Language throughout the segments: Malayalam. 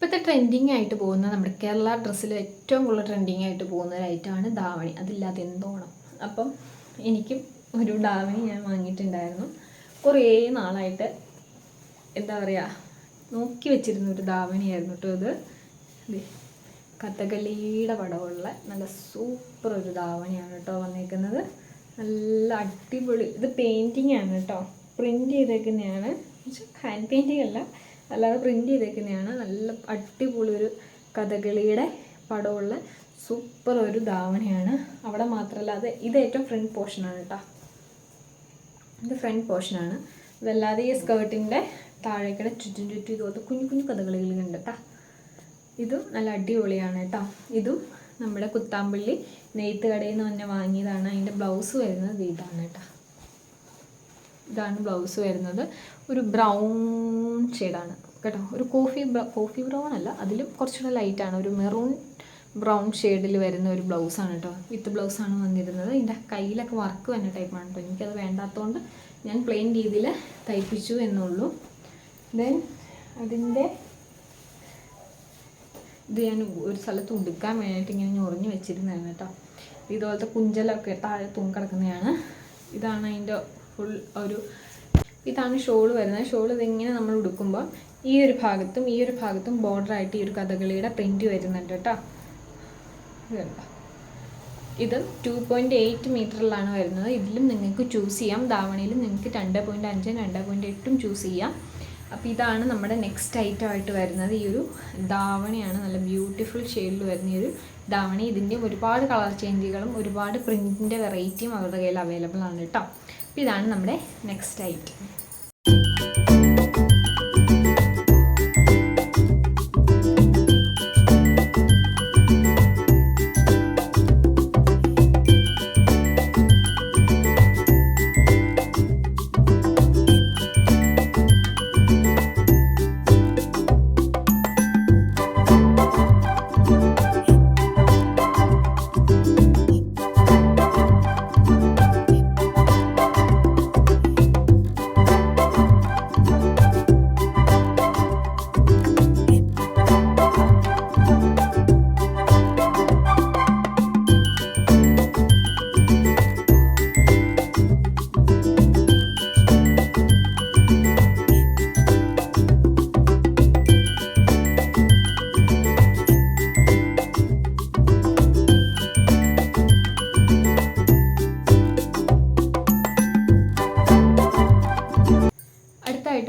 ഇപ്പോഴത്തെ ട്രെൻഡിങ് ആയിട്ട് പോകുന്ന നമ്മുടെ കേരള ഡ്രസ്സിൽ ഏറ്റവും കൂടുതൽ ട്രെൻഡിങ് ആയിട്ട് പോകുന്ന ഒരു ഐറ്റമാണ് ധാവണി. അതില്ലാതെ എന്തോണം. അപ്പം എനിക്കും ഒരു ധാവണി ഞാൻ വാങ്ങിയിട്ടുണ്ടായിരുന്നു. കുറേ നാളായിട്ട് എന്താ പറയുക നോക്കി വെച്ചിരുന്ന ഒരു ധാവണിയായിരുന്നു കേട്ടോ ഇത്. കഥകളിയുടെ പടമുള്ള നല്ല സൂപ്പർ ഒരു ധാവണിയാണ് കേട്ടോ വന്നേക്കുന്നത്. നല്ല അടിപൊളി. ഇത് പെയിൻറ്റിങ് ആണ് കേട്ടോ, പ്രിൻറ്റ് ചെയ്തേക്കുന്നതാണ്. ഹാൻഡ് പെയിൻറ്റിങ് അല്ല, അല്ലാതെ പ്രിൻറ്റ് ചെയ്തേക്കുന്നതാണ്. നല്ല അടിപൊളി ഒരു കഥകളിയുടെ പടമുള്ള സൂപ്പർ ഒരു ധാവണിയാണ്. അവിടെ മാത്രമല്ല, ഇത് ഏറ്റവും ഫ്രണ്ട് പോർഷനാണ് കേട്ടോ. ഇത് ഫ്രണ്ട് പോർഷനാണ്. അതല്ലാതെ ഈ സ്കേർട്ടിൻ്റെ താഴേക്കടെ ചുറ്റും ഇതുപോലത്തെ കുഞ്ഞു കുഞ്ഞു കഥകളികളുണ്ട് കേട്ടോ. ഇതും നല്ല അടിപൊളിയാണ് കേട്ടോ. ഇതും നമ്മുടെ കുത്താമ്പള്ളി നെയ്ത്ത് കടയിൽ നിന്ന് തന്നെ വാങ്ങിയതാണ്. അതിൻ്റെ ബ്ലൗസ് വരുന്നത് ഇതാണ് കേട്ടോ. ഇതാണ് ബ്ലൗസ് വരുന്നത്. ഒരു ബ്രൗൺ ഷെയ്ഡാണ് കേട്ടോ. ഒരു കോഫി ബ്രൗൺ അല്ല, അതിലും കുറച്ചുകൂടെ ലൈറ്റാണ്. ഒരു മെറൂൺ ബ്രൗൺ ഷെയ്ഡിൽ വരുന്ന ഒരു ബ്ലൗസാണ് കേട്ടോ. വിത്ത് ബ്ലൗസാണ് വന്നിരുന്നത്. ഇതിൻ്റെ കയ്യിലൊക്കെ വർക്ക് വന്ന ടൈപ്പാണ് കേട്ടോ. എനിക്കത് വേണ്ടാത്തതുകൊണ്ട് ഞാൻ പ്ലെയിൻ രീതിയിൽ തയ്പ്പിച്ചു എന്നുള്ളൂ. ദെൻ അതിൻ്റെ ഇത് ഞാൻ ഒരു സ്ഥലത്ത് ഉടുക്കാൻ വേണ്ടിയിട്ട് ഇങ്ങനെ ഞൊറിഞ്ഞ് വെച്ചിരുന്നതാണ് കേട്ടോ. ഇതുപോലത്തെ കുഞ്ചലൊക്കെ താഴെ തൂങ്ങിക്കിടക്കുന്നതാണ്. ഇതാണ് അതിൻ്റെ ഫുൾ ഇതാണ് ഷോള് വരുന്നത്. ഷോൾ ഇതിങ്ങനെ നമ്മൾ ഉടുക്കുമ്പോൾ ഈ ഒരു ഭാഗത്തും ബോർഡറായിട്ട് ഈ ഒരു കഥകളിയുടെ പ്രിൻറ്റ് വരുന്നുണ്ട് കേട്ടോ. ഇതുണ്ടോ. ഇത് 2.8 മീറ്ററിലാണ് വരുന്നത്. ഇതിലും നിങ്ങൾക്ക് ചൂസ് ചെയ്യാം. ധാവണിയിലും നിങ്ങൾക്ക് 2.5 2.8 ചൂസ് ചെയ്യാം. അപ്പോൾ ഇതാണ് നമ്മുടെ നെക്സ്റ്റ് ഐറ്റം ആയിട്ട് വരുന്നത്. ഈ ഒരു ധാവണിയാണ്. നല്ല ബ്യൂട്ടിഫുൾ ഷെയ്ഡിൽ വരുന്ന ഈ ഒരു ധാവണി. ഇതിൻ്റെ ഒരുപാട് കളർ ചേഞ്ചുകളും ഒരുപാട് പ്രിൻറ്റിൻ്റെ വെറൈറ്റിയും അവരുടെ കയ്യിൽ അവൈലബിൾ ആണ് കേട്ടോ. അപ്പോൾ ഇതാണ് നമ്മുടെ നെക്സ്റ്റ് ഐറ്റം.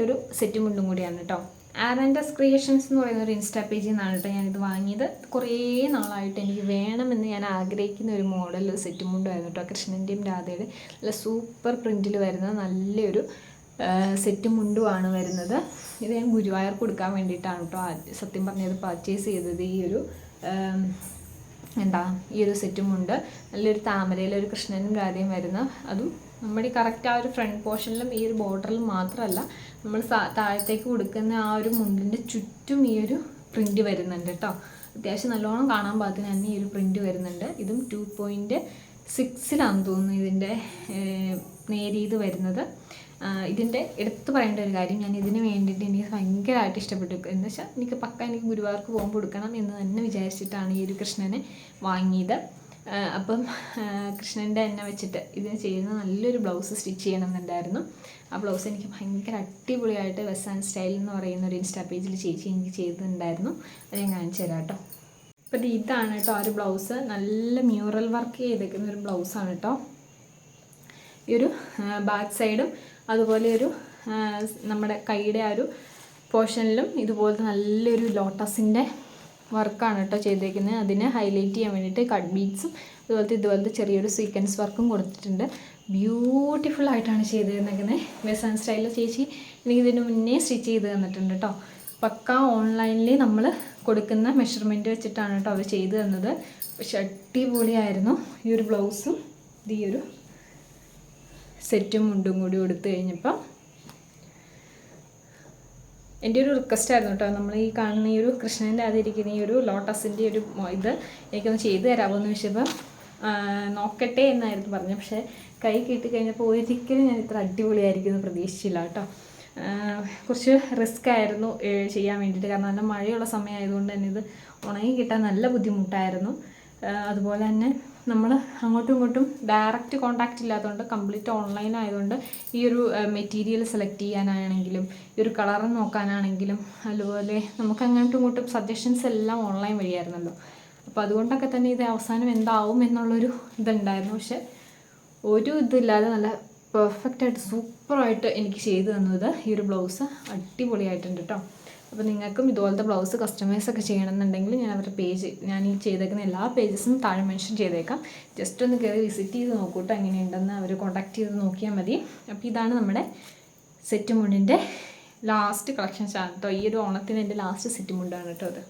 ഒരു സെറ്റ് മുണ്ടും കൂടിയാണ് കേട്ടോ. ആരൻഡസ് ക്രിയേഷൻസ് എന്ന് പറയുന്ന ഒരു ഇൻസ്റ്റാ പേജിൽ നിന്നാണ് കേട്ടോ ഞാനിത് വാങ്ങിയത്. കുറേ നാളായിട്ട് എനിക്ക് വേണമെന്ന് ഞാൻ ആഗ്രഹിക്കുന്ന ഒരു മോഡൽ സെറ്റ് മുണ്ടായിരുന്നു കേട്ടോ. കൃഷ്ണൻ്റെയും രാധയുടെ നല്ല സൂപ്പർ പ്രിൻറ്റിൽ വരുന്ന നല്ലൊരു സെറ്റ് മുണ്ടുമാണ് വരുന്നത്. ഇത് ഞാൻ ഗുരുവായൂർ കൊടുക്കാൻ വേണ്ടിയിട്ടാണ് കേട്ടോ സത്യം പറഞ്ഞത് പർച്ചേസ് ചെയ്തത്. ഈ ഒരു സെറ്റുമുണ്ട്. നല്ലൊരു താമരയിലൊരു കൃഷ്ണനും രാധയും വരുന്ന, അതും നമ്മുടെ കറക്റ്റ് ആ ഒരു ഫ്രണ്ട് പോർഷനിലും ഈ ഒരു ബോർഡറിലും മാത്രമല്ല, നമ്മൾ താഴത്തേക്ക് കൊടുക്കുന്ന ആ ഒരു മുണ്ടിൻ്റെ ചുറ്റും ഈ ഒരു പ്രിൻറ്റ് വരുന്നുണ്ട് കേട്ടോ. അത്യാവശ്യം നല്ലോണം കാണാൻ പാകത്തിന് തന്നെ ഈ ഒരു പ്രിൻറ്റ് വരുന്നുണ്ട്. ഇതും 2.6 തോന്നുന്നു ഇതിൻ്റെ നേരിയത് വരുന്നത്. ഇതിൻ്റെ എടുത്തു പറയേണ്ട ഒരു കാര്യം, ഞാൻ ഇതിന് വേണ്ടിയിട്ട് എനിക്ക് ഭയങ്കരമായിട്ട് ഇഷ്ടപ്പെട്ടു. എന്ന് വെച്ചാൽ എനിക്ക് എനിക്ക് ഗുരുവായൂർക്ക് പോകുമ്പോൾ കൊടുക്കണം എന്ന് തന്നെ വിചാരിച്ചിട്ടാണ് ഈ ഒരു കൃഷ്ണനെ വാങ്ങിയത്. അപ്പം കൃഷ്ണൻ്റെ എന്നെ വെച്ചിട്ട് ഇതിന് ചെയ്യുന്ന നല്ലൊരു ബ്ലൗസ് സ്റ്റിച്ച് ചെയ്യണമെന്നുണ്ടായിരുന്നു. ആ ബ്ലൗസ് എനിക്ക് ഭയങ്കര അടിപൊളിയായിട്ട് വെസ്റ്റേൺ സ്റ്റൈൽ എന്ന് പറയുന്ന ഒരു ഇൻസ്റ്റാ പേജിൽ ചേച്ചി എനിക്ക് ചെയ്തിട്ടുണ്ടായിരുന്നു. അത് ഞാൻ കാണിച്ചു തരാം കേട്ടോ. അപ്പോൾ ഇതാണ് കേട്ടോ ആ ഒരു ബ്ലൗസ്. നല്ല മ്യൂറൽ വർക്ക് ചെയ്തേക്കുന്ന ഒരു ബ്ലൗസാണ് കേട്ടോ. ഈ ഒരു ബാക്ക് സൈഡും അതുപോലെ ഒരു നമ്മുടെ കൈയുടെ ആ ഒരു പോർഷനിലും ഇതുപോലത്തെ നല്ലൊരു ലോട്ടസിൻ്റെ വർക്കാണ് കേട്ടോ ചെയ്തേക്കുന്നത്. അതിനെ ഹൈലൈറ്റ് ചെയ്യാൻ വേണ്ടിയിട്ട് കട്ട് ബീഡ്സും ഇതുപോലത്തെ ചെറിയൊരു സീക്വൻസ് വർക്കും കൊടുത്തിട്ടുണ്ട്. ബ്യൂട്ടിഫുൾ ആയിട്ടാണ് ചെയ്ത് തന്നിരിക്കുന്നത്. വെസ്റ്റേൺ സ്റ്റൈലിൽ ചേച്ചി എനിക്ക് ഇതിന് മുന്നേ സ്റ്റിച്ച് ചെയ്ത് തന്നിട്ടുണ്ട് കേട്ടോ. പക്ക ഓൺലൈനിൽ നമ്മൾ കൊടുക്കുന്ന മെഷർമെൻറ്റ് വെച്ചിട്ടാണ് കേട്ടോ അവർ ചെയ്ത് തന്നത്. പക്ഷെ അടിപൊളിയായിരുന്നു. ഈ ഒരു ബ്ലൗസും ഈ ഒരു സെറ്റും മുണ്ടും കൂടി കൊടുത്തു കഴിഞ്ഞപ്പോൾ എൻ്റെ ഒരു റിക്വസ്റ്റ് ആയിരുന്നു കേട്ടോ. നമ്മൾ ഈ കാണുന്ന ഈ ഒരു കൃഷ്ണൻ്റെ അതിരിക്കുന്ന ഈ ഒരു ലോട്ടസിൻ്റെ ഒരു ഇത് എനിക്കൊന്ന് ചെയ്തു തരാമോ എന്ന് ചോദിച്ചപ്പോൾ നോക്കട്ടെ എന്നായിരുന്നു പറഞ്ഞത്. പക്ഷേ കൈ കിട്ടി കഴിഞ്ഞപ്പോൾ ഒരിക്കലും ഞാൻ ഇത്ര അടിപൊളിയായിരിക്കുമെന്ന് പ്രതീക്ഷിച്ചില്ല കേട്ടോ. കുറച്ച് റിസ്ക് ആയിരുന്നു ചെയ്യാൻ വേണ്ടിയിട്ട്. കാരണം നല്ല മഴയുള്ള സമയമായതുകൊണ്ട് തന്നെ ഇത് ഉണങ്ങി കിട്ടാൻ നല്ല ബുദ്ധിമുട്ടായിരുന്നു. അതുപോലെ തന്നെ നമ്മൾ അങ്ങോട്ടും ഇങ്ങോട്ടും ഡയറക്റ്റ് കോൺടാക്റ്റ് ഇല്ലാത്തതുകൊണ്ട് കംപ്ലീറ്റ് ഓൺലൈൻ ആയതുകൊണ്ട് ഈ ഒരു മെറ്റീരിയൽ സെലക്ട് ചെയ്യാനാണെങ്കിലും ഈ ഒരു കളർ നോക്കാനാണെങ്കിലും അതുപോലെ നമുക്ക് അങ്ങോട്ടും ഇങ്ങോട്ടും സജഷൻസ് എല്ലാം ഓൺലൈൻ വഴിയായിരുന്നല്ലോ. അപ്പോൾ അതുകൊണ്ടൊക്കെ തന്നെ ഇത് അവസാനം എന്താവും എന്നുള്ളൊരു ഇതുണ്ടായിരുന്നു. പക്ഷെ ഒരു ഇതില്ലാതെ നല്ല പെർഫെക്റ്റായിട്ട് സൂപ്പറായിട്ട് എനിക്ക് ചെയ്തു തന്നത് ഈ ഒരു ബ്ലൗസ് അടിപൊളിയായിട്ടുണ്ട് കേട്ടോ. അപ്പോൾ നിങ്ങൾക്കും ഇതുപോലത്തെ ബ്ലൗസ് കസ്റ്റമൈസൊക്കെ ചെയ്യണമെന്നുണ്ടെങ്കിൽ ഞാൻ അവരുടെ പേജ്, ഞാൻ ഈ ചെയ്തേക്കുന്ന എല്ലാ പേജസും താഴെ മെൻഷൻ ചെയ്തേക്കാം. ജസ്റ്റ് ഒന്ന് കയറി വിസിറ്റ് ചെയ്ത് നോക്കൂട്ടോ എങ്ങനെയുണ്ടെന്ന്. അവർ കോൺടാക്ട് ചെയ്ത് നോക്കിയാൽ മതി. അപ്പോൾ ഇതാണ് നമ്മുടെ സെറ്റ് മുണ്ടിൻ്റെ ലാസ്റ്റ് കളക്ഷൻസ് ആണ് കേട്ടോ. ഈ ഒരു ഓണത്തിന് എൻ്റെ ലാസ്റ്റ് സെറ്റ് മുണ്ടാണ് കേട്ടോ അത്.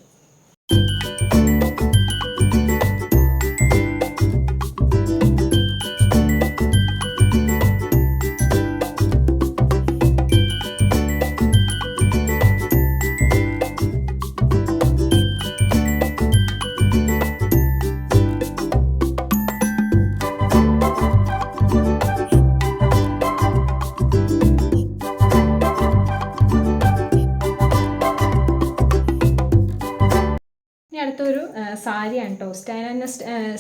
അടുത്തൊരു സാരിയാണ് കേട്ടോ.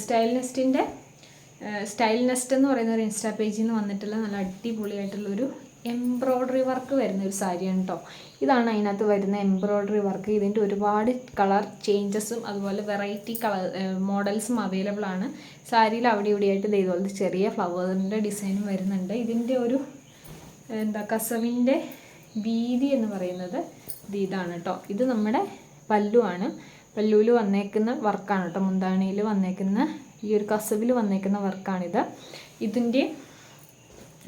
സ്റ്റൈൽ നെസ്റ്റ് എന്ന് പറയുന്ന ഒരു ഇൻസ്റ്റാ പേജിൽ നിന്ന് വന്നിട്ടുള്ള നല്ല അടിപൊളിയായിട്ടുള്ളൊരു എംബ്രോയ്ഡറി വർക്ക് വരുന്ന ഒരു സാരിയാണ് കേട്ടോ. ഇതാണ് അതിനകത്ത് വരുന്ന എംബ്രോയ്ഡറി വർക്ക്. ഇതിൻ്റെ ഒരുപാട് കളർ ചേഞ്ചസും അതുപോലെ വെറൈറ്റി കളർ മോഡൽസും അവൈലബിൾ ആണ്. സാരിയിൽ അവിടെ ഇവിടെയായിട്ട് ഇതുപോലത്തെ ചെറിയ ഫ്ലവറിൻ്റെ ഡിസൈനും വരുന്നുണ്ട്. ഇതിൻ്റെ ഒരു കസവിൻ്റെ വീതി എന്ന് പറയുന്നത് ഇതാണ് കേട്ടോ. ഇത് നമ്മുടെ പല്ലുവാണ്. പല്ലുവിൽ വന്നേക്കുന്ന വർക്കാണ് കേട്ടോ. മുന്താണിയിൽ വന്നേക്കുന്ന ഈ ഒരു കസവിൽ വന്നേക്കുന്ന വർക്കാണിത്. ഇതിൻ്റെ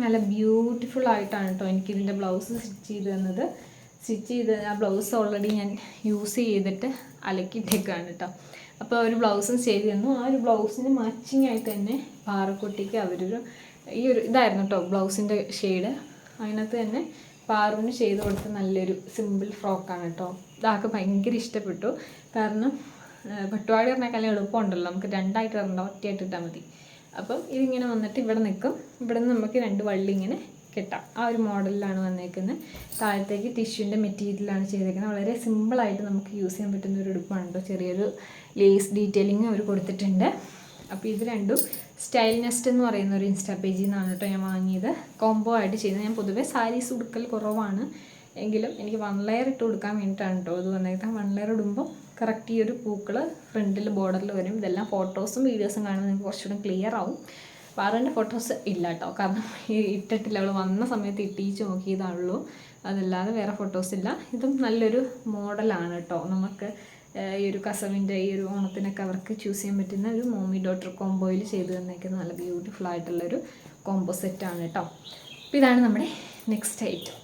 നല്ല ബ്യൂട്ടിഫുൾ ആയിട്ടാണ് കേട്ടോ എനിക്കിതിൻ്റെ ബ്ലൗസ് സ്റ്റിച്ച് ചെയ്ത് തന്നത്. ആ ബ്ലൗസ് ഓൾറെഡി ഞാൻ യൂസ് ചെയ്തിട്ട് അലക്കിയിട്ടേക്കാണ് കേട്ടോ. അപ്പോൾ ഒരു ബ്ലൗസും ചെയ്ത് തന്നു. ആ ഒരു ബ്ലൗസിന് മാച്ചിങ് ആയിട്ട് തന്നെ പാറക്കുട്ടിക്ക് അവരൊരു ഈ ഒരു ഇതായിരുന്നു കേട്ടോ ബ്ലൗസിൻ്റെ ഷെയ്ഡ്. അതിനകത്ത് തന്നെ പാറുവിന് ചെയ്ത് കൊടുത്ത നല്ലൊരു സിമ്പിൾ ഫ്രോക്കാണ് കേട്ടോ. ഇതാൾക്ക് ഭയങ്കര ഇഷ്ടപ്പെട്ടു. കാരണം പട്ടുപാടി പറഞ്ഞേക്കാളും എളുപ്പമുണ്ടല്ലോ, നമുക്ക് രണ്ടായിട്ട് ഇടണ്ട, ഒറ്റയായിട്ട് ഇട്ടാൽ മതി. അപ്പം ഇതിങ്ങനെ വന്നിട്ട് ഇവിടെ നിൽക്കും. ഇവിടെ നിന്ന് നമുക്ക് 2 വള്ളി ഇങ്ങനെ കെട്ടാം. ആ ഒരു മോഡലിലാണ് വന്നേക്കുന്നത്. താഴത്തേക്ക് ടിഷ്യൂൻ്റെ മെറ്റീരിയലാണ് ചെയ്തേക്കുന്നത്. വളരെ സിമ്പിളായിട്ട് നമുക്ക് യൂസ് ചെയ്യാൻ പറ്റുന്ന ഒരു ഉടുപ്പാണ് കേട്ടോ. ചെറിയൊരു ലേസ് ഡീറ്റെയിലിംഗ് അവർ കൊടുത്തിട്ടുണ്ട്. അപ്പോൾ ഇത് രണ്ടും സ്റ്റൈൽ നെസ്റ്റ് എന്ന് പറയുന്ന ഒരു ഇൻസ്റ്റാ പേജിൽ നിന്നാണ് കേട്ടോ ഞാൻ വാങ്ങിയത്. കോംബോ ആയിട്ട് ചെയ്തത്. ഞാൻ പൊതുവേ സാരീസ് ഉടുക്കൽ കുറവാണ്, എങ്കിലും എനിക്ക് 1 ലെയർ ഇട്ട് കൊടുക്കാൻ വേണ്ടിയിട്ടാണ് കേട്ടോ ഇത് വന്നേക്കാം. 1 ലെയർ ഇടുമ്പോൾ കറക്റ്റ് ഈ ഒരു പൂക്കൾ ഫ്രണ്ടിൽ ബോർഡറിൽ വരും. ഇതെല്ലാം ഫോട്ടോസും വീഡിയോസും കാണുമ്പോൾ നിങ്ങൾക്ക് കുറച്ചുകൂടെ ക്ലിയർ ആവും. പാറുവിൻ്റെ ഫോട്ടോസ് ഇല്ല കേട്ടോ, കാരണം ഇട്ടിട്ടില്ല. അവൾ വന്ന സമയത്ത് ഇട്ടിച്ച് നോക്കിയതാണുള്ളൂ, അതല്ലാതെ വേറെ ഫോട്ടോസ് ഇല്ല. ഇതും നല്ലൊരു മോഡലാണ് കേട്ടോ. നമുക്ക് ഈ ഒരു കസവിൻ്റെ ഈ ഒരു ഓണത്തിനൊക്കെ അവർക്ക് ചൂസ് ചെയ്യാൻ പറ്റുന്ന ഒരു മോമി ഡോട്ടർ കോംബോയിൽ ചെയ്ത് തന്നേക്കുന്ന നല്ല ബ്യൂട്ടിഫുൾ ആയിട്ടുള്ളൊരു കോംബോ സെറ്റാണ് കേട്ടോ. അപ്പോൾ ഇതാണ് നമ്മുടെ നെക്സ്റ്റ് ഐറ്റം.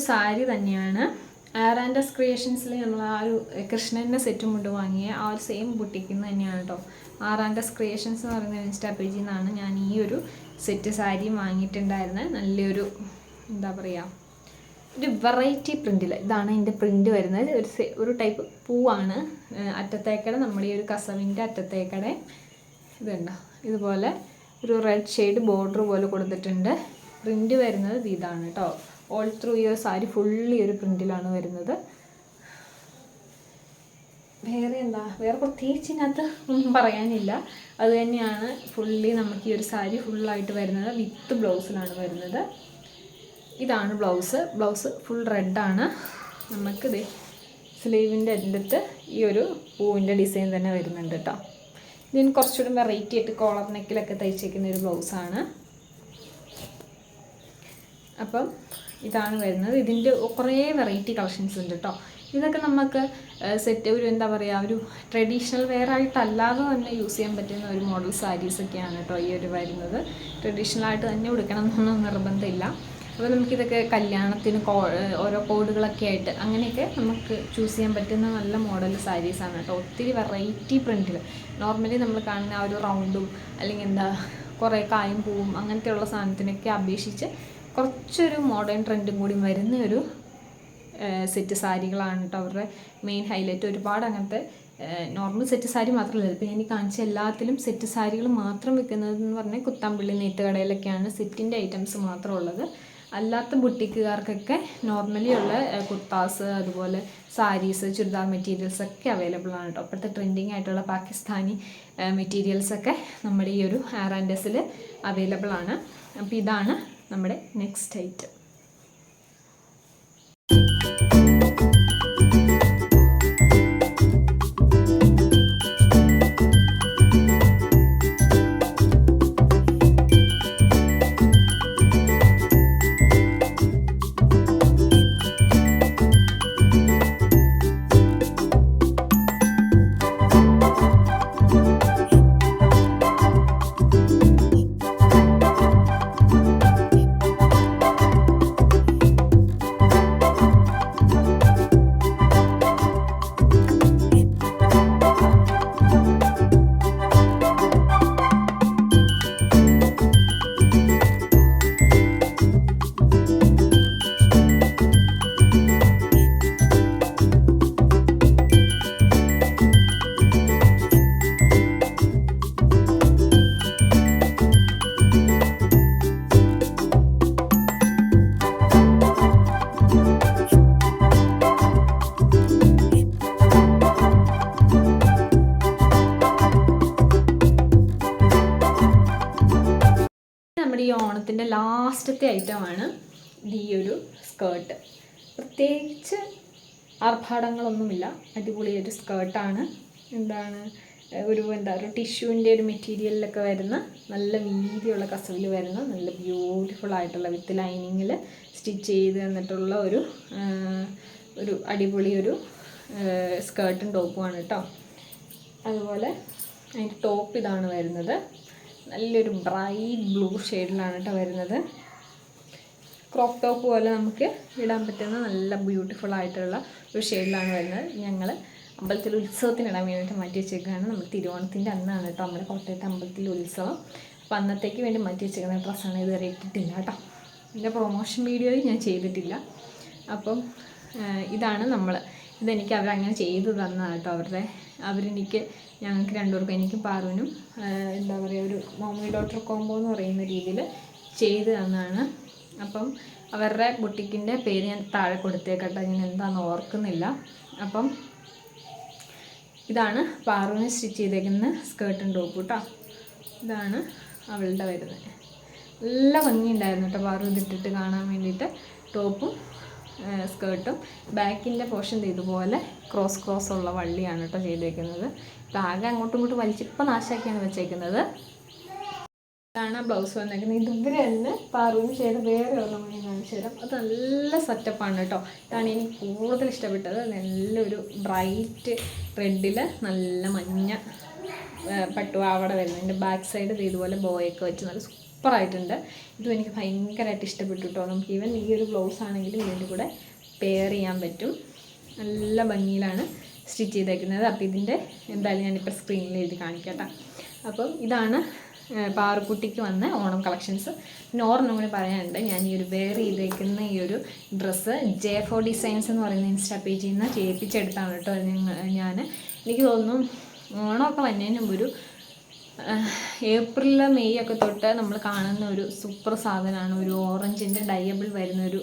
സാരി തന്നെയാണ്. ആറാൻഡസ് ക്രിയേഷൻസിൽ നമ്മൾ ആ ഒരു കൃഷ്ണൻ്റെ സെറ്റും കൊണ്ട് വാങ്ങിയ ആ ഒരു സെയിം ബുട്ടിക്കിൽ നിന്ന് തന്നെയാണ് കേട്ടോ. ആറാൻഡസ് ക്രിയേഷൻസ് എന്ന് പറയുന്ന ഇൻസ്റ്റാ പേജിൽ നിന്നാണ് ഞാൻ ഈ ഒരു സെറ്റ് സാരിയും വാങ്ങിയിട്ടുണ്ടായിരുന്നത്. നല്ലൊരു എന്താ പറയുക, ഒരു വെറൈറ്റി പ്രിൻറ്റിൽ. ഇതാണ് ഇതിൻ്റെ പ്രിൻറ്റ് വരുന്നത്. ഒരു ടൈപ്പ് പൂവാണ്. അറ്റത്തേക്കടെ നമ്മുടെ ഈ ഒരു കസവിൻ്റെ അറ്റത്തേക്കടെ ഇതുണ്ടോ, ഇതുപോലെ ഒരു റെഡ് ഷെയ്ഡ് ബോർഡർ പോലെ കൊടുത്തിട്ടുണ്ട്. പ്രിൻറ്റ് വരുന്നത് ഇതാണ് കേട്ടോ. ഓൾ ത്രൂ ഈ ഒരു സാരി ഫുള്ളി ഒരു പ്രിൻറ്റിലാണ് വരുന്നത്. വേറെ പ്രത്യേകിച്ച് ഇതിനകത്ത് ഒന്നും പറയാനില്ല. അത് തന്നെയാണ് ഫുള്ളി നമുക്ക് ഈ ഒരു സാരി ഫുള്ളായിട്ട് വരുന്നത്. വിത്ത് ബ്ലൗസിലാണ് വരുന്നത്. ഇതാണ് ബ്ലൗസ് ഫുൾ റെഡാണ്. നമുക്കിത് സ്ലീവിൻ്റെ അടുത്ത് ഈ ഒരു പൂവിൻ്റെ ഡിസൈൻ തന്നെ വരുന്നുണ്ട് കേട്ടോ. ഇതിന് കുറച്ചുകൂടി വെറൈറ്റി ആയിട്ട് കോളർ നെക്കിലൊക്കെ തയ്ച്ചേക്കുന്ന ഒരു ബ്ലൗസാണ്. അപ്പം ഇതാണ് വരുന്നത്. ഇതിൻ്റെ കുറേ വെറൈറ്റി കളക്ഷൻസ് ഉണ്ട് കേട്ടോ. ഇതൊക്കെ നമുക്ക് സെറ്റ് ഒരു എന്താ പറയുക, ഒരു ട്രഡീഷണൽ വെയർ ആയിട്ടല്ലാതെ തന്നെ യൂസ് ചെയ്യാൻ പറ്റുന്ന ഒരു മോഡൽ സാരീസൊക്കെയാണ് കേട്ടോ ഈ ഒരു വരുന്നത്. ട്രഡീഷണലായിട്ട് തന്നെ ഉടുക്കണം എന്നൊന്നും നിർബന്ധമില്ല. അപ്പോൾ നമുക്കിതൊക്കെ കല്യാണത്തിന് ഓരോ കോഡുകളൊക്കെ ആയിട്ട് അങ്ങനെയൊക്കെ നമുക്ക് ചൂസ് ചെയ്യാൻ പറ്റുന്ന നല്ല മോഡൽ സാരീസാണ് കേട്ടോ. ഒത്തിരി വെറൈറ്റി പ്രിൻറ്റിൽ നോർമലി നമ്മൾ കാണുന്ന ആ ഒരു റൗണ്ടും അല്ലെങ്കിൽ എന്താ കുറേ കായും പൂവും അങ്ങനത്തെയുള്ള സാധനത്തിനൊക്കെ അപേക്ഷിച്ച് കുറച്ചൊരു മോഡേൺ ട്രെൻഡും കൂടി വരുന്ന ഒരു സെറ്റ് സാരികളാണ് കേട്ടോ അവരുടെ മെയിൻ ഹൈലൈറ്റ്. ഒരുപാട് അങ്ങനത്തെ നോർമൽ സെറ്റ് സാരി മാത്രമല്ല, ഇപ്പോൾ ഞാൻ കാണിച്ച എല്ലാത്തിലും സെറ്റ് സാരികൾ മാത്രം വെക്കുന്നതെന്ന് പറഞ്ഞാൽ കുത്താമ്പള്ളി നെയ്ത്തുകടയിലൊക്കെയാണ് സെറ്റിൻ്റെ ഐറ്റംസ് മാത്രം ഉള്ളത്. അല്ലാത്ത ബുട്ടിക്കുകാർക്കൊക്കെ നോർമലി ഉള്ള കുർത്താസ്, അതുപോലെ സാരീസ്, ചുരിദാർ മെറ്റീരിയൽസൊക്കെ അവൈലബിൾ ആണ് കേട്ടോ. അപ്പോഴത്തെ ട്രെൻഡിങ് ആയിട്ടുള്ള പാകിസ്ഥാനി മെറ്റീരിയൽസൊക്കെ നമ്മുടെ ഈ ഒരു ആറാൻഡസിൽ അവൈലബിൾ ആണ്. അപ്പോൾ ഇതാണ് നമ്മുടെ നെക്സ്റ്റ് ഐറ്റം. നമ്മുടെ ഈ ഓണത്തിൻ്റെ ലാസ്റ്റത്തെ ഐറ്റമാണ് ഈ ഒരു സ്കേർട്ട്. പ്രത്യേകിച്ച് ആർഭാടങ്ങളൊന്നുമില്ല, അടിപൊളിയൊരു സ്കേർട്ടാണ്. എന്താണ് ഒരു ടിഷ്യൂവിൻ്റെ ഒരു മെറ്റീരിയലിലൊക്കെ വരുന്ന നല്ല വീതിയുള്ള കസവിൽ വരുന്ന നല്ല ബ്യൂട്ടിഫുൾ ആയിട്ടുള്ള വിത്ത് ലൈനിങ്ങിൽ സ്റ്റിച്ച് ചെയ്ത് തന്നിട്ടുള്ള ഒരു അടിപൊളി ഒരു സ്കേർട്ടും ടോപ്പുമാണ് കേട്ടോ. അതുപോലെ അതിൻ്റെ ടോപ്പ് ഇതാണ് വരുന്നത്. നല്ലൊരു ബ്രൈറ്റ് ബ്ലൂ ഷെയ്ഡിലാണ് കേട്ടോ വരുന്നത്. ക്രോപ്പ് ടോപ്പ് പോലെ നമുക്ക് ഇടാൻ പറ്റുന്ന നല്ല ബ്യൂട്ടിഫുൾ ആയിട്ടുള്ള ഒരു ഷെയ്ഡിലാണ് വരുന്നത്. ഞങ്ങൾ അമ്പലത്തിൽ ഉത്സവത്തിനിടാൻ വേണ്ടിയിട്ട് മാറ്റി വെച്ചേക്കുകയാണ്. നമ്മൾ തിരുവോണത്തിൻ്റെ അന്നാണ് കേട്ടോ നമ്മുടെ കോട്ടയത്തെ അമ്പലത്തിൽ ഉത്സവം. അപ്പോൾ അന്നത്തേക്ക് വേണ്ടി മാറ്റി വെച്ചേക്കുന്ന ഡ്രസ്സാണ്. ഇതുവരെ ഇട്ടിട്ടില്ല കേട്ടോ. ഇതിൻ്റെ പ്രൊമോഷൻ വീഡിയോയിൽ ഞാൻ ചെയ്തിട്ടില്ല. അപ്പം ഇതാണ് ഇതെനിക്ക് അവരങ്ങനെ ചെയ്തു തന്നതാണ് കേട്ടോ. ഞങ്ങൾക്ക് രണ്ടുപേർക്കും, എനിക്കും പാറുവിനും എന്താ പറയുക, ഒരു മോമി ഡോട്ടർ കോംബോ എന്ന് പറയുന്ന രീതിയിൽ ചെയ്ത് തന്നതാണ്. അപ്പം അവരുടെ ബുട്ടിക്കിൻ്റെ പേര് ഞാൻ താഴെ കൊടുത്തേക്കട്ടെ, ഞാൻ എന്താണെന്ന് ഓർക്കുന്നില്ല. അപ്പം ഇതാണ് പാറുവിന് സ്റ്റിച്ച് ചെയ്തേക്കുന്ന സ്കേർട്ടും ടോപ്പ് കേട്ടോ. ഇതാണ് അവളുടെ വരുന്നത്. നല്ല ഭംഗിയുണ്ടായിരുന്നു കേട്ടോ പാറു ഇതിട്ടിട്ട് കാണാൻ വേണ്ടിയിട്ട്. ടോപ്പും സ്കേർട്ടും ബാക്കിൻ്റെ പോർഷൻ ഇതുപോലെ ക്രോസ് ഉള്ള വള്ളിയാണ് കേട്ടോ ചെയ്തേക്കുന്നത്. ബാഗ് അങ്ങോട്ടും ഇങ്ങോട്ടും വലിച്ചിപ്പോൾ നാശാക്കിയാണ് വെച്ചേക്കുന്നത്. ഇതാണ് ബ്ലൗസ് വന്നേക്കുന്നത്. ഇതുവരെ തന്നെ പാറുവിന് ചെയ്ത വേറെ ഒരെണ്ണം ഞാൻ കാണിച്ചു തരാം. അത് നല്ല സെറ്റപ്പാണ് കേട്ടോ. ഇതാണ് എനിക്ക് കൂടുതൽ ഇഷ്ടപ്പെട്ടത്. നല്ലൊരു ബ്രൈറ്റ് റെഡിൽ നല്ല മഞ്ഞ പട്ടുപാവാട വരുന്നത്. എൻ്റെ ബാക്ക് സൈഡ് ഇതുപോലെ ബോയൊക്കെ വെച്ച് നല്ല സൂപ്പറായിട്ടുണ്ട്. ഇതും എനിക്ക് ഭയങ്കരമായിട്ട് ഇഷ്ടപ്പെട്ടു കേട്ടോ. നമുക്ക് ഈവൻ ഈ ഒരു ബ്ലൗസ് ആണെങ്കിലും ഇതിൻ്റെ കൂടെ പെയർ ചെയ്യാൻ പറ്റും. നല്ല ഭംഗിയിലാണ് സ്റ്റിച്ച് ചെയ്തേക്കുന്നത്. അപ്പോൾ ഇതിൻ്റെ എന്തായാലും ഞാനിപ്പോൾ സ്ക്രീനിൽ എഴുതി കാണിക്കട്ടെ. അപ്പം ഇതാണ് പാറുക്കുട്ടിക്ക് വന്ന ഓണം കളക്ഷൻസ്. പിന്നെ ഓർമ്മ കൂടി പറയാനുണ്ട്, ഞാൻ ഈ ഒരു വെയർ ചെയ്തേക്കുന്ന ഈ ഒരു ഡ്രസ്സ് J4 ഡിസൈൻസ് എന്ന് പറയുന്ന ഇൻസ്റ്റാ പേജിൽ നിന്ന് ചെയ്യിപ്പിച്ചെടുത്താണ് കേട്ടോ. എനിക്ക് തോന്നുന്നു ഓണമൊക്കെ വന്നതിന് മുമ്പ് ഒരു ഏപ്രിൽ മെയ് ഒക്കെ തൊട്ട് നമ്മൾ കാണുന്ന ഒരു സൂപ്പർ സാധനമാണ് ഒരു ഓറഞ്ചിൻ്റെ ഡയബിൾ വരുന്നൊരു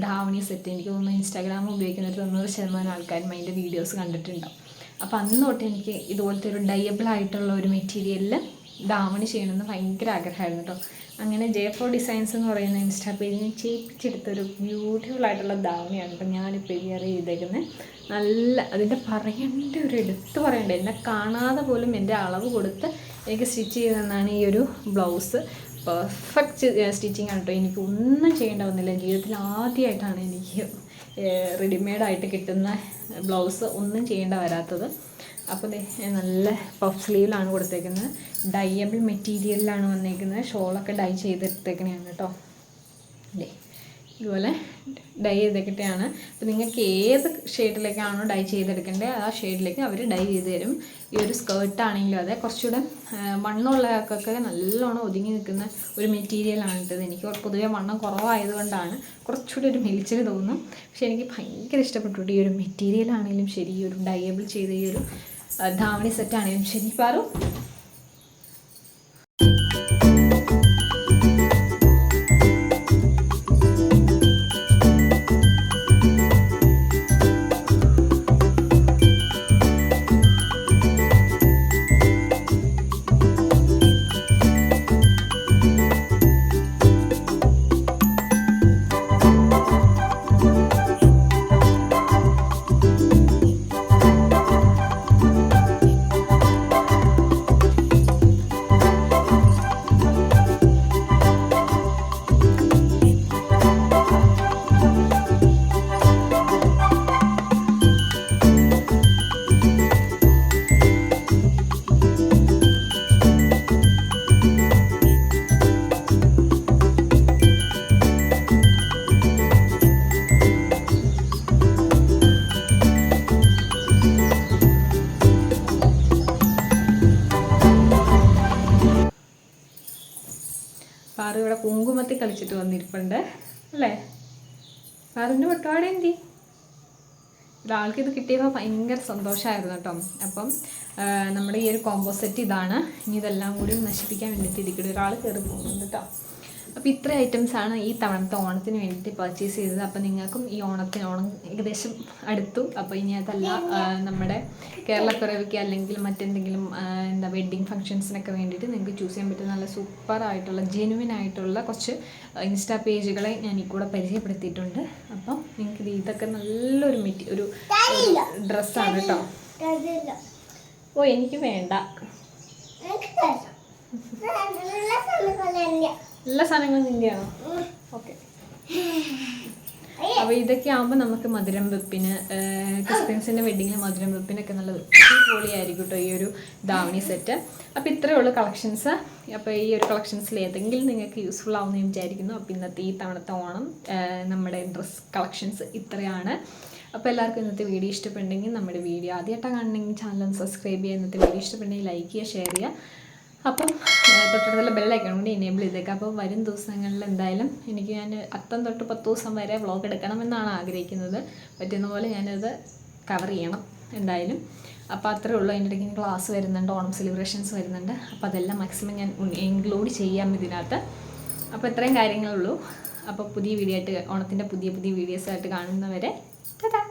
ധാവണി സെറ്റ്. എനിക്ക് തോന്നുന്നു ഇൻസ്റ്റാഗ്രാം ഉപയോഗിക്കുന്ന ഒരു 90% ആൾക്കാരും അതിൻ്റെ വീഡിയോസ് കണ്ടിട്ടുണ്ടാവും. അപ്പോൾ അന്ന് തൊട്ട് എനിക്ക് ഇതുപോലത്തെ ഒരു ഡയബിൾ ആയിട്ടുള്ള ഒരു മെറ്റീരിയലിൽ ദാവണി ചെയ്യണമെന്ന് ഭയങ്കര ആഗ്രഹമായിരുന്നു കേട്ടോ. അങ്ങനെ J4 ഡിസൈൻസ് എന്ന് പറയുന്ന ഇൻസ്റ്റാ പേജിൽ ചെയ്യിപ്പിച്ചെടുത്തൊരു ബ്യൂട്ടിഫുൾ ആയിട്ടുള്ള ദാവണിയാണ് കേട്ടോ ഞാനിപ്പോൾ ചെയ്തേക്കുന്നത്. നല്ല അതിൻ്റെ എടുത്ത് പറയണ്ട, എന്നെ കാണാതെ പോലും എൻ്റെ അളവ് കൊടുത്ത് എനിക്ക് സ്റ്റിച്ച് ചെയ്ത് തന്നാണ് ഈ ഒരു ബ്ലൗസ്. പെർഫെക്റ്റ് സ്റ്റിച്ചിങ് ആണ് കേട്ടോ. എനിക്ക് ഒന്നും ചെയ്യേണ്ട വന്നില്ല. ജീവിതത്തിൽ ആദ്യമായിട്ടാണ് എനിക്ക് റെഡിമെയ്ഡായിട്ട് കിട്ടുന്ന ബ്ലൗസ് ഒന്നും ചെയ്യേണ്ട വരാത്തത്. അപ്പോൾ നല്ല പഫ് സ്ലീവിലാണ് കൊടുത്തേക്കുന്നത്. ഡൈയബിൾ മെറ്റീരിയലിലാണ് വന്നേക്കുന്നത്. ഷോളൊക്കെ ഡൈ ചെയ്തെടുത്തേക്കണയാണ് കേട്ടോ. ഇതുപോലെ ഡൈ ചെയ്തിട്ടാണ്. അപ്പോൾ നിങ്ങൾക്ക് ഏത് ഷെയ്ഡിലേക്കാണോ ഡൈ ചെയ്തെടുക്കേണ്ടത് ആ ഷെയ്ഡിലേക്ക് അവർ ഡൈ ചെയ്ത് തരും. ഈ ഒരു സ്കേർട്ടാണെങ്കിലും അതെ, കുറച്ചുകൂടെ വണ്ണമുള്ളവർക്കൊക്കെ നല്ലോണം ഒതുങ്ങി നിൽക്കുന്ന ഒരു മെറ്റീരിയലാണ് ഇട്ടത്. എനിക്ക് പൊതുവേ വണ്ണം കുറവായതുകൊണ്ടാണ് കുറച്ചുകൂടി ഒരു മെലിച്ചിൽ തോന്നും. പക്ഷെ എനിക്ക് ഭയങ്കര ഇഷ്ടപ്പെട്ടു ഈ ഒരു മെറ്റീരിയലാണെങ്കിലും ശരി, ഈ ഒരു ഡൈയബിൾ ചെയ്ത ഈ ഒരു ധാവണി സെറ്റാണെങ്കിലും ശരി. പാറു പാറു ഇവിടെ കുങ്കുമത്തിൽ കളിച്ചിട്ട് വന്നിരിപ്പുണ്ട് അല്ലേ? പാറുവിൻ്റെ പട്ടുപാടെ എന്തി? ഒരാൾക്ക് ഇത് കിട്ടിയപ്പോൾ ഭയങ്കര സന്തോഷമായിരുന്നു കേട്ടോ. അപ്പം നമ്മുടെ ഈ ഒരു കോംബോ സെറ്റ് ഇതാണ്. ഇനി ഇതെല്ലാം കൂടി നശിപ്പിക്കാൻ വേണ്ടിയിട്ട് ഇതിൽ ഒരാൾ കയറി പോകുന്നുണ്ട് കേട്ടോ. അപ്പോൾ ഇത്ര ഐറ്റംസാണ് ഈ തവണത്തെ ഓണത്തിന് വേണ്ടിയിട്ട് പർച്ചേസ് ചെയ്തത്. അപ്പോൾ നിങ്ങൾക്കും ഈ ഓണം ഏകദേശം അടുത്തു. അപ്പോൾ ഇനി അതല്ല നമ്മുടെ കേരളപ്പിറവിക്ക് അല്ലെങ്കിൽ മറ്റെന്തെങ്കിലും വെഡ്ഡിങ് ഫംഗ്ഷൻസിനൊക്കെ വേണ്ടിയിട്ട് നിങ്ങൾക്ക് ചൂസ് ചെയ്യാൻ പറ്റുന്ന നല്ല സൂപ്പറായിട്ടുള്ള ജെനുവിൻ ആയിട്ടുള്ള കുറച്ച് ഇൻസ്റ്റാ പേജുകളെ ഞാൻ ഈ കൂടെ പരിചയപ്പെടുത്തിയിട്ടുണ്ട്. അപ്പം നിങ്ങൾക്ക് ഇതൊക്കെ നല്ലൊരു ഒരു ഡ്രസ്സാണ് കേട്ടോ. ഓ എനിക്ക് വേണ്ട, എല്ലാ സാധനങ്ങളും നിൻ്റെയാണോ? ഓക്കെ. അപ്പോൾ ഇതൊക്കെ ആകുമ്പോൾ നമുക്ക് മധുരം വെപ്പിന്, ക്രിസ്ത്യൻസിൻ്റെ വെഡ്ഡിങ്ങിന് മധുരം വെപ്പിനൊക്കെ നല്ല പൊളിയായിരിക്കും കേട്ടോ ഈ ഒരു ധാവണി സെറ്റ്. അപ്പോൾ ഇത്രയേ ഉള്ളൂ കളക്ഷൻസ്. അപ്പോൾ ഈ ഒരു കളക്ഷൻസിൽ ഏതെങ്കിലും നിങ്ങൾക്ക് യൂസ്ഫുൾ ആവുമെന്ന് വിചാരിക്കുന്നു. അപ്പോൾ ഇന്നത്തെ ഈ തവണത്തെ ഓണം നമ്മുടെ ഡ്രസ് കളക്ഷൻസ് ഇത്രയാണ്. അപ്പോൾ എല്ലാവർക്കും ഇന്നത്തെ വീഡിയോ ഇഷ്ടപ്പെട്ടെങ്കിൽ നമ്മുടെ വീഡിയോ ആദ്യമായിട്ടാണ് കാണണമെങ്കിൽ ചാനൽ സബ്സ്ക്രൈബ് ചെയ്യുക. ഇന്നത്തെ വീഡിയോ ഇഷ്ടപ്പെട്ടെങ്കിൽ ലൈക്ക് ചെയ്യുക, ഷെയർ ചെയ്യുക. അപ്പം തൊട്ടടുത്തുള്ള ബെല്ലൈക്കൺ കൊണ്ട് എനേബിൾ ചെയ്തേക്കാം. അപ്പോൾ വരും ദിവസങ്ങളിൽ എന്തായാലും ഞാൻ 10 തൊട്ട് 10 ദിവസം വരെ വ്ളോഗ് എടുക്കണമെന്നാണ് ആഗ്രഹിക്കുന്നത്. പറ്റുന്ന പോലെ ഞാനത് കവർ ചെയ്യണം എന്തായാലും. അപ്പോൾ അത്രേ ഉള്ളൂ. അതിൻ്റെ ഇടയ്ക്ക് ക്ലാസ് വരുന്നുണ്ട്, ഓണം സെലിബ്രേഷൻസ് വരുന്നുണ്ട്. അപ്പോൾ അതെല്ലാം മാക്സിമം ഞാൻ ഇൻക്ലൂഡ് ചെയ്യാം ഇതിനകത്ത്. അപ്പോൾ ഇത്രയും കാര്യങ്ങളുള്ളൂ. അപ്പോൾ പുതിയ വീഡിയോ ആയിട്ട് ഓണത്തിൻ്റെ പുതിയ വീഡിയോസായിട്ട് കാണുന്നവരെ ടാറ്റാ.